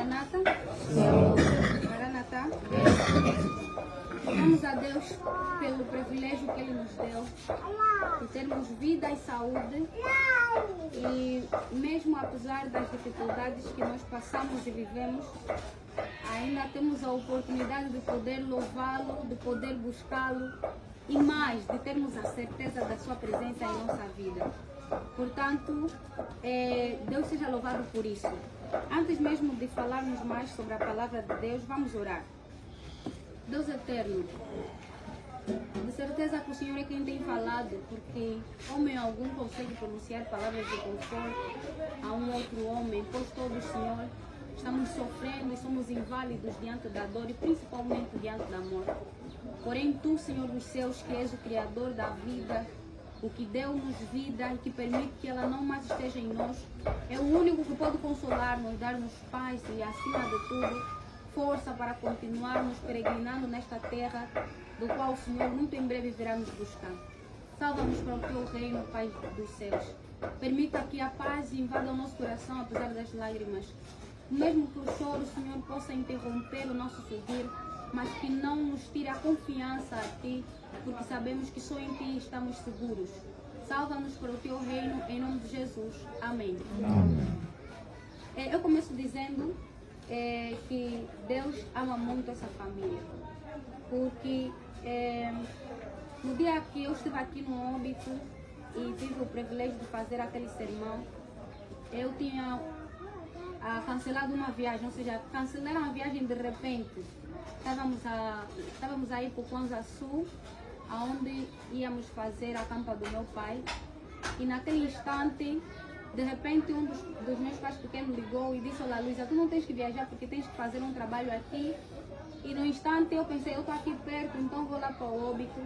Maranata. Maranata. Damos a Deus pelo privilégio que Ele nos deu de termos vida e saúde. E mesmo apesar das dificuldades que nós passamos e vivemos, ainda temos a oportunidade de poder louvá-lo, de poder buscá-lo e mais, de termos a certeza da sua presença em nossa vida. Portanto, Deus seja louvado por isso. Antes mesmo de falarmos mais sobre a palavra de Deus, vamos orar. Deus eterno, de certeza que o Senhor é quem tem falado, porque homem algum consegue pronunciar palavras de conforto a um outro homem, pois todos, Senhor, estamos sofrendo e somos inválidos diante da dor e principalmente diante da morte. Porém, Tu, Senhor dos céus, que és o Criador da vida, o que deu-nos vida e que permite que ela não mais esteja em nós, é o único que pode consolar-nos, dar-nos paz e, acima de tudo, força para continuarmos peregrinando nesta terra, do qual o Senhor muito em breve virá nos buscar. Salva-nos para o Teu reino, Pai dos céus. Permita que a paz invada o nosso coração, apesar das lágrimas. Mesmo que o choro, Senhor, possa interromper o nosso subir, mas que não nos tire a confiança a Ti, porque sabemos que só em Ti estamos seguros. Salva-nos para o Teu reino, em nome de Jesus. Amém. Amém. Eu começo dizendo que Deus ama muito essa família, porque no dia que eu estive aqui no óbito e tive o privilégio de fazer aquele sermão, eu tinha cancelado uma viagem, ou seja, cancelaram a viagem de repente. Estávamos aí para o Kwanza Sul, onde íamos fazer a campa do meu pai, e naquele instante, de repente, um dos meus pais pequenos ligou e disse: olha, Luísa, tu não tens que viajar porque tens que fazer um trabalho aqui. E no instante eu pensei, eu estou aqui perto, então vou lá para o óbito.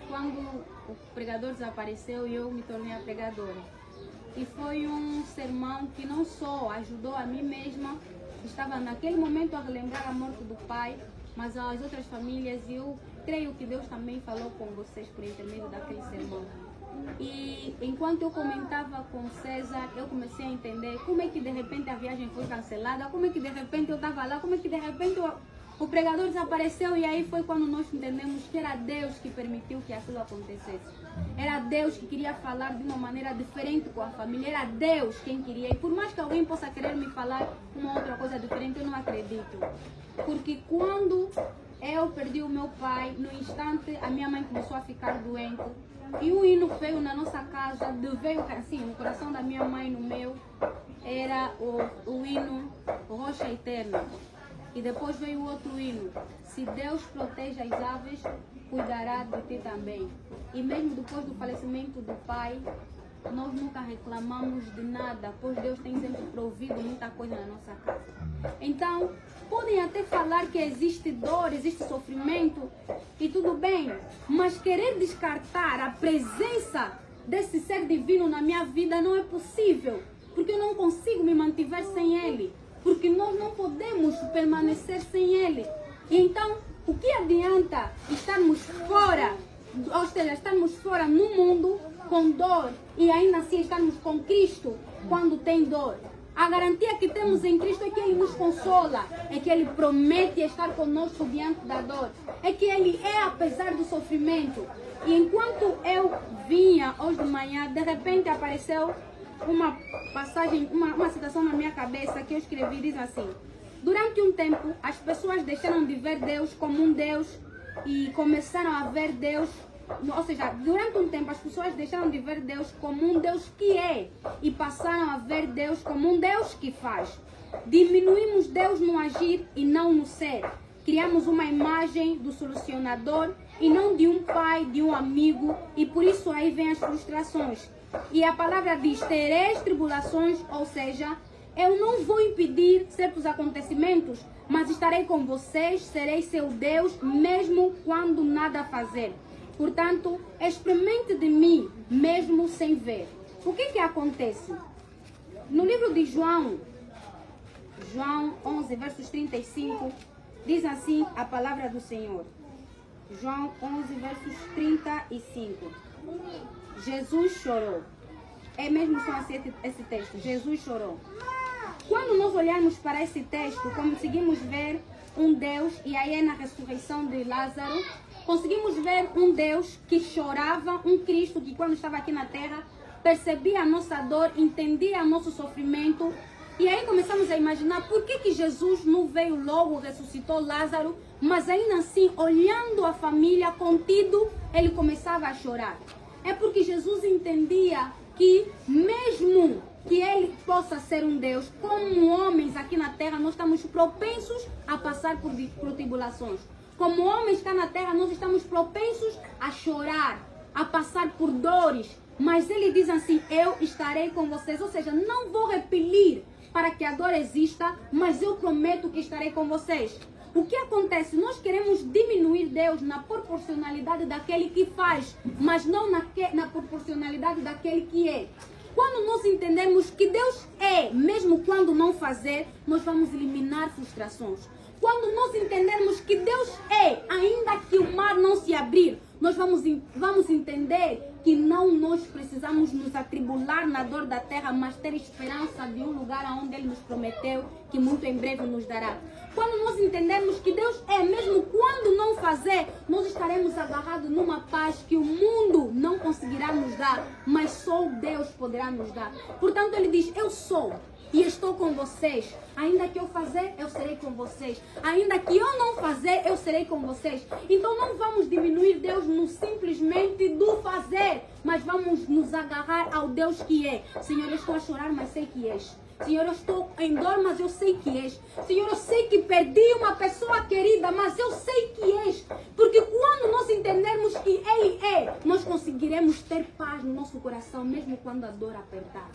Quando o pregador desapareceu, eu me tornei a pregadora. E foi um sermão que não só ajudou a mim mesma, estava naquele momento a relembrar a morte do pai, mas as outras famílias, e eu creio que Deus também falou com vocês por intermédio daquele sermão. E enquanto eu comentava com César, eu comecei a entender como é que de repente a viagem foi cancelada, como é que de repente eu estava lá, como é que de repente o pregador desapareceu, e aí foi quando nós entendemos que era Deus que permitiu que aquilo acontecesse. Era Deus que queria falar de uma maneira diferente com a família, era Deus quem queria. E por mais que alguém possa querer me falar uma outra coisa diferente, eu não acredito. Porque quando eu perdi o meu pai, no instante a minha mãe começou a ficar doente. E um hino veio na nossa casa, veio assim, no coração da minha mãe, no meu, era o hino Rocha Eterna. E depois veio outro hino: se Deus protege as aves, cuidará de ti também. E mesmo depois do falecimento do pai, nós nunca reclamamos de nada, pois Deus tem sempre provido muita coisa na nossa casa. Então, podem até falar que existe dor, existe sofrimento, e tudo bem, mas querer descartar a presença desse ser divino na minha vida não é possível, porque eu não consigo me manter sem Ele, porque nós não podemos permanecer sem Ele. E então, o que adianta estarmos fora, ou seja, estarmos fora no mundo com dor e ainda assim estarmos com Cristo quando tem dor? A garantia que temos em Cristo é que Ele nos consola, é que Ele promete estar conosco diante da dor, é que Ele é apesar do sofrimento. E enquanto eu vinha hoje de manhã, de repente apareceu uma passagem, uma citação na minha cabeça que eu escrevi, diz assim: durante um tempo as pessoas deixaram de ver Deus como um Deus e começaram a ver Deus. Ou seja, durante um tempo as pessoas deixaram de ver Deus como um Deus que é e passaram a ver Deus como um Deus que faz. Diminuímos Deus no agir e não no ser. Criamos uma imagem do solucionador e não de um pai, de um amigo, e por isso aí vem as frustrações. E a palavra diz: tereis tribulações, ou seja, eu não vou impedir certos acontecimentos, mas estarei com vocês, serei seu Deus, mesmo quando nada fazer. Portanto, experimente de mim, mesmo sem ver. O que acontece? No livro de João 11, versos 35, diz assim a palavra do Senhor. João 11, versos 35. Jesus chorou. É mesmo só esse texto. Jesus chorou. Quando nós olharmos para esse texto, conseguimos ver um Deus, e aí é na ressurreição de Lázaro, conseguimos ver um Deus que chorava, um Cristo que quando estava aqui na terra, percebia a nossa dor, entendia o nosso sofrimento. E aí começamos a imaginar por que Jesus não veio logo, ressuscitou Lázaro, mas ainda assim, olhando a família, contido, ele começava a chorar. É porque Jesus entendia que mesmo que ele possa ser um Deus, como homens aqui na terra, nós estamos propensos a passar por tribulações. Como homens cá na terra, nós estamos propensos a chorar, a passar por dores. Mas ele diz assim, eu estarei com vocês. Ou seja, não vou repelir para que a dor exista, mas eu prometo que estarei com vocês. O que acontece? Nós queremos diminuir Deus na proporcionalidade daquele que faz, mas não na proporcionalidade daquele que é. Quando nós entendemos que Deus é, mesmo quando não fazer, nós vamos eliminar frustrações. Quando nós entendermos que Deus é, ainda que o mar não se abrir, nós vamos entender que não nós precisamos nos atribular na dor da terra, mas ter esperança de um lugar onde Ele nos prometeu, que muito em breve nos dará. Quando nós entendermos que Deus é, mesmo quando não fazer, nós estaremos agarrados numa paz que o mundo não conseguirá nos dar, mas só Deus poderá nos dar. Portanto, Ele diz, eu sou e estou com vocês. Ainda que eu fazer, eu serei com vocês. Ainda que eu não fazer, eu serei com vocês. Então não vamos diminuir Deus no simplesmente do fazer, mas vamos nos agarrar ao Deus que é. Senhor, eu estou a chorar, mas sei que és. Senhor, eu estou em dor, mas eu sei que és. Senhor, eu sei que perdi uma pessoa querida, mas eu sei que és. Porque quando nós entendermos que Ele é, nós conseguiremos ter paz no nosso coração, mesmo quando a dor apertar.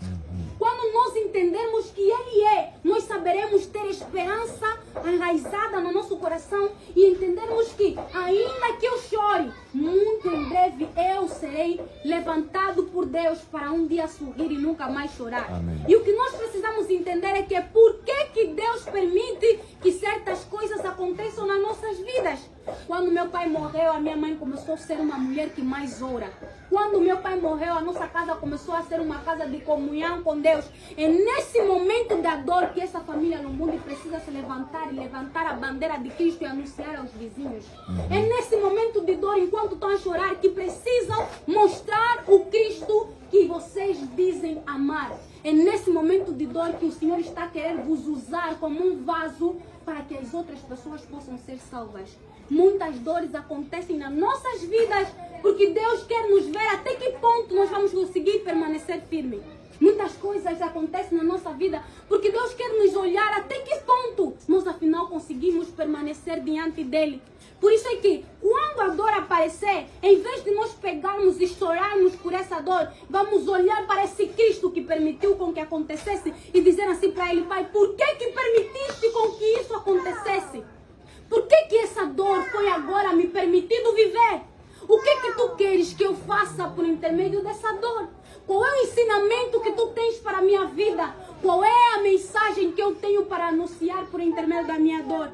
Quando nós entendermos que Ele é, nós saberemos ter esperança enraizada no nosso coração e entendermos que, ainda que eu chore, muito em breve eu serei levantado por Deus para um dia sorrir e nunca mais chorar. Amém. E o que nós precisamos entender é que por que Deus permite que certas coisas aconteçam nas nossas vidas. Quando meu pai morreu, a minha mãe começou a ser uma mulher que mais ora. Quando meu pai morreu, a nossa casa começou a ser uma casa de comunhão com Deus. É nesse momento da dor que essa família no mundo precisa se levantar e levantar a bandeira de Cristo e anunciar aos vizinhos. É nesse momento de dor, enquanto estão a chorar, que precisam mostrar o Cristo que vocês dizem amar. É nesse momento de dor que o Senhor está querendo vos usar como um vaso para que as outras pessoas possam ser salvas. Muitas dores acontecem nas nossas vidas porque Deus quer nos ver até que ponto nós vamos conseguir permanecer firmes. Muitas coisas acontecem na nossa vida porque Deus quer nos olhar até que ponto nós afinal conseguimos permanecer diante dEle. Por isso é que quando a dor aparecer, em vez de nós pegarmos e chorarmos por essa dor, vamos olhar para esse Cristo que permitiu com que acontecesse e dizer assim para Ele, Pai, por que permitiste com que isso acontecesse? Por que essa dor foi agora me permitido viver? O que tu queres que eu faça por intermédio dessa dor? Qual é o ensinamento que tu tens para a minha vida? Qual é a mensagem que eu tenho para anunciar por intermédio da minha dor?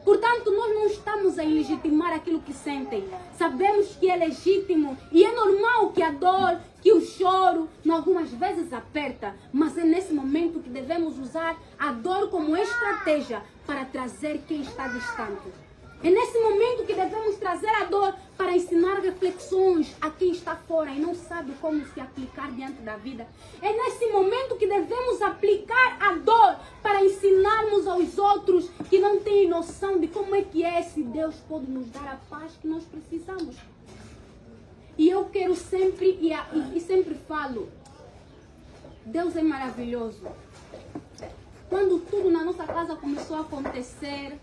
Portanto, nós não estamos a legitimar aquilo que sentem. Sabemos que é legítimo e é normal que a dor, que o choro, algumas vezes aperta. Mas é nesse momento que devemos usar a dor como estratégia para trazer quem está distante. É nesse momento que devemos trazer a dor para ensinar reflexões a quem está fora e não sabe como se aplicar diante da vida. É nesse momento que devemos aplicar a dor para ensinarmos aos outros que não têm noção de como é que esse Deus pode nos dar a paz que nós precisamos. E eu quero sempre, e sempre falo, Deus é maravilhoso. Quando tudo na nossa casa começou a acontecer,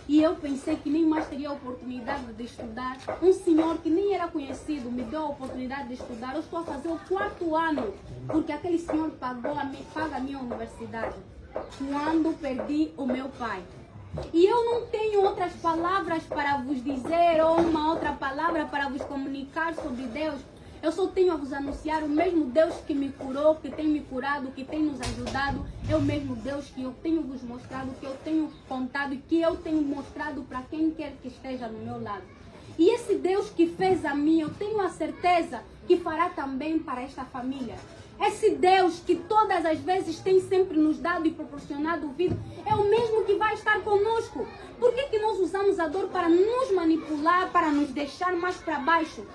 e eu pensei que nem mais teria a oportunidade de estudar. Um senhor que nem era conhecido me deu a oportunidade de estudar. Eu estou a fazer o 4º ano, porque aquele senhor paga a minha universidade. Quando perdi o meu pai. E eu não tenho outras palavras para vos dizer, ou uma outra palavra para vos comunicar sobre Deus. Eu só tenho a vos anunciar o mesmo Deus que me curou, que tem me curado, que tem nos ajudado. É o mesmo Deus que eu tenho vos mostrado, que eu tenho contado e que eu tenho mostrado para quem quer que esteja no meu lado. E esse Deus que fez a mim, eu tenho a certeza que fará também para esta família. Esse Deus que todas as vezes tem sempre nos dado e proporcionado vida, é o mesmo que vai estar conosco. Por que nós usamos a dor para nos manipular, para nos deixar mais para baixo?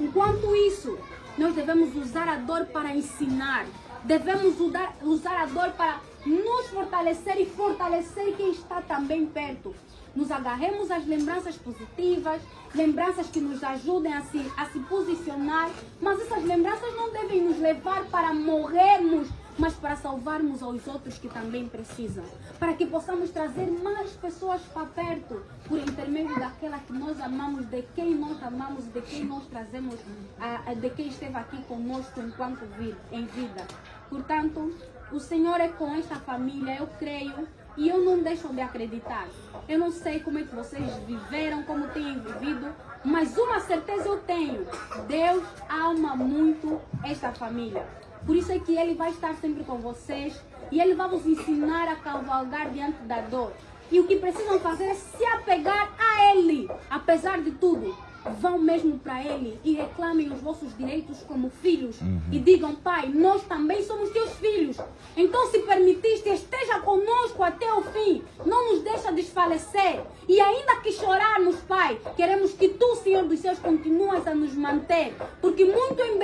Enquanto isso, nós devemos usar a dor para ensinar. Devemos usar a dor para nos fortalecer e fortalecer quem está também perto. Nos agarremos às lembranças positivas, lembranças que nos ajudem a se posicionar, mas essas lembranças não devem nos levar para morrermos, mas para salvarmos aos outros que também precisam. Para que possamos trazer mais pessoas para perto, por intermédio daquela que nós amamos, de quem nós amamos, de quem nós trazemos, de quem esteve aqui conosco enquanto em vida. Portanto, o Senhor é com esta família, eu creio, e eu não deixo de acreditar. Eu não sei como é que vocês viveram, como têm vivido, mas uma certeza eu tenho: Deus ama muito esta família. Por isso é que Ele vai estar sempre com vocês e Ele vai vos ensinar a cavalgar diante da dor. E o que precisam fazer é se apegar a Ele, apesar de tudo. Vão mesmo para Ele e reclamem os vossos direitos como filhos. E digam: Pai, nós também somos teus filhos. Então, se permitiste, esteja conosco até o fim. Não nos deixa desfalecer. E ainda que chorarmos, Pai, queremos que Tu, Senhor dos céus, continues a nos manter. Porque muito em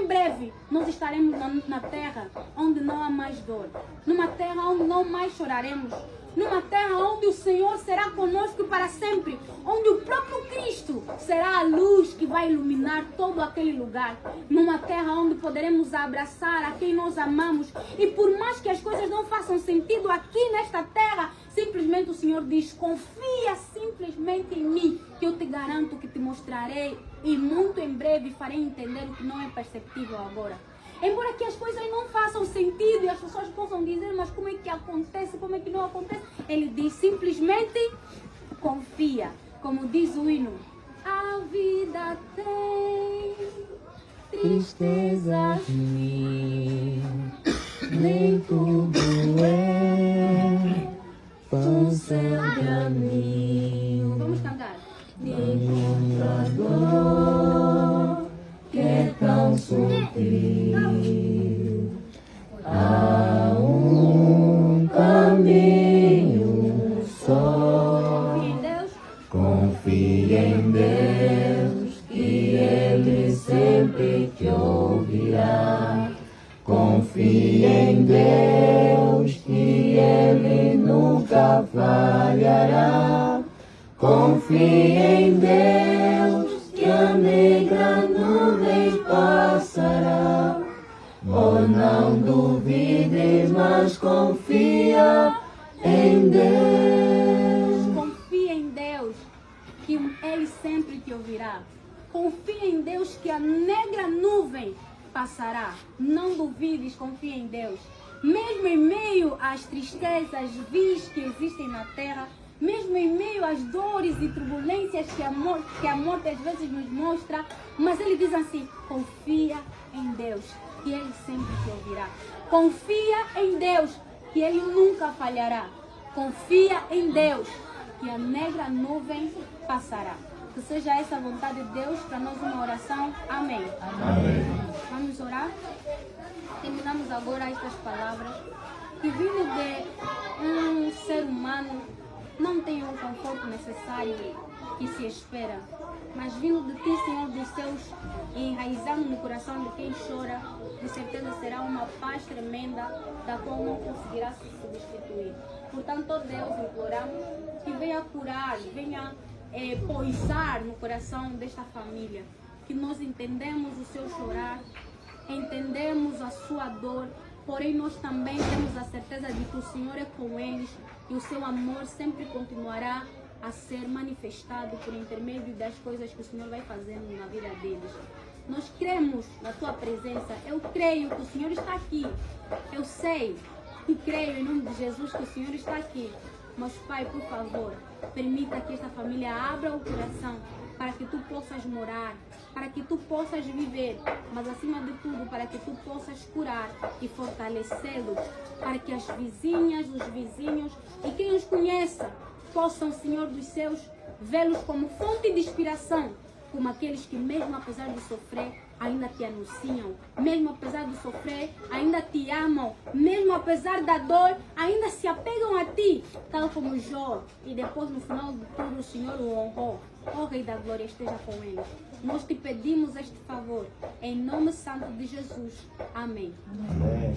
breve, nós estaremos na terra onde não há mais dor. Numa terra onde não mais choraremos. Numa terra onde o Senhor será conosco para sempre, onde o próprio Cristo será a luz que vai iluminar todo aquele lugar. Numa terra onde poderemos abraçar a quem nós amamos. E por mais que as coisas não façam sentido aqui nesta terra, simplesmente o Senhor diz: confia simplesmente em mim, que eu te garanto que te mostrarei e muito em breve farei entender o que não é perceptível agora. Embora que as coisas não façam sentido e as pessoas possam dizer: mas como é que acontece, como é que não acontece? Ele diz simplesmente: confia. Como diz o hino: a vida tem tristezas mil, nem tudo é pão sempre a mil. Vamos cantar. Nenhuma dor que é tão sutil. Há um caminho só. Confia em Deus, que Ele sempre te ouvirá. Confia em Deus, que Ele nunca falhará. Confia em Deus, que a negra nuvem passará. Oh, não duvides, mas confia em Deus. Confia em Deus, que Ele sempre te ouvirá. Confia em Deus, que a negra nuvem passará. Não duvides, confia em Deus. Mesmo em meio às tristezas vis que existem na terra, mesmo em meio às dores e turbulências que a morte às vezes nos mostra, mas Ele diz assim: confia em Deus, que Ele sempre te ouvirá. Confia em Deus, que Ele nunca falhará. Confia em Deus, que a negra nuvem passará. Que seja essa a vontade de Deus para nós, uma oração. Amém. Amém. Vamos orar? Terminamos agora estas palavras que, vindo de um ser humano, não tem o conforto necessário que se espera, mas vindo de Ti, Senhor dos céus, e enraizando no coração de quem chora, de certeza será uma paz tremenda, da qual não conseguirá se substituir. Portanto, ó Deus, imploramos que venha curar, venha poisar no coração desta família, que nós entendemos o seu chorar, entendemos a sua dor, porém nós também temos a certeza de que o Senhor é com eles e o seu amor sempre continuará a ser manifestado por intermédio das coisas que o Senhor vai fazendo na vida deles. Nós cremos na Tua presença. Eu creio que o Senhor está aqui. Eu sei e creio em nome de Jesus que o Senhor está aqui. Mas, Pai, por favor, permita que esta família abra o coração para que Tu possas morar, para que Tu possas viver, mas acima de tudo, para que Tu possas curar e fortalecê-los, para que as vizinhas, os vizinhos e quem os conheça possam, Senhor dos céus, vê-los como fonte de inspiração, como aqueles que mesmo apesar de sofrer, ainda te anunciam, mesmo apesar do sofrer, ainda te amam, mesmo apesar da dor, ainda se apegam a ti, tal como Jó. E depois, no final de tudo, o Senhor o honrou. O Rei da Glória esteja com ele. Nós te pedimos este favor, em nome santo de Jesus. Amém. Amém.